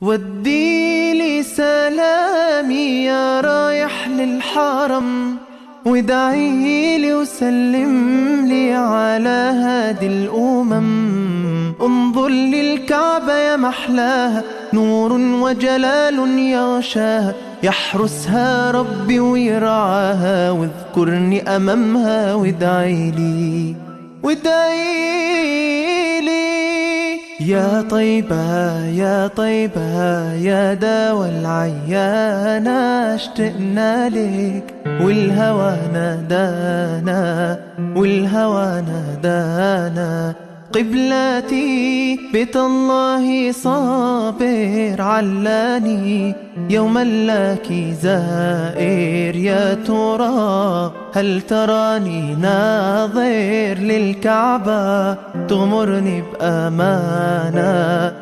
وديلي سلامي يا رايح للحرم، وادعيلي وسلملي على هادي الأمم. انظر للكعبة يا محلاها، نور وجلال يغشاها، يحرسها ربي ويرعاها، واذكرني أمامها وادعيلي يا طيبة يا طيبة يا داوى العيانة، اشتقنا لك والهوى نادانا قبلاتي بيت الله صابر علاني، يوما لك زائر يا ترى هل تراني ناظر للكعبة، تغمرني بأمانة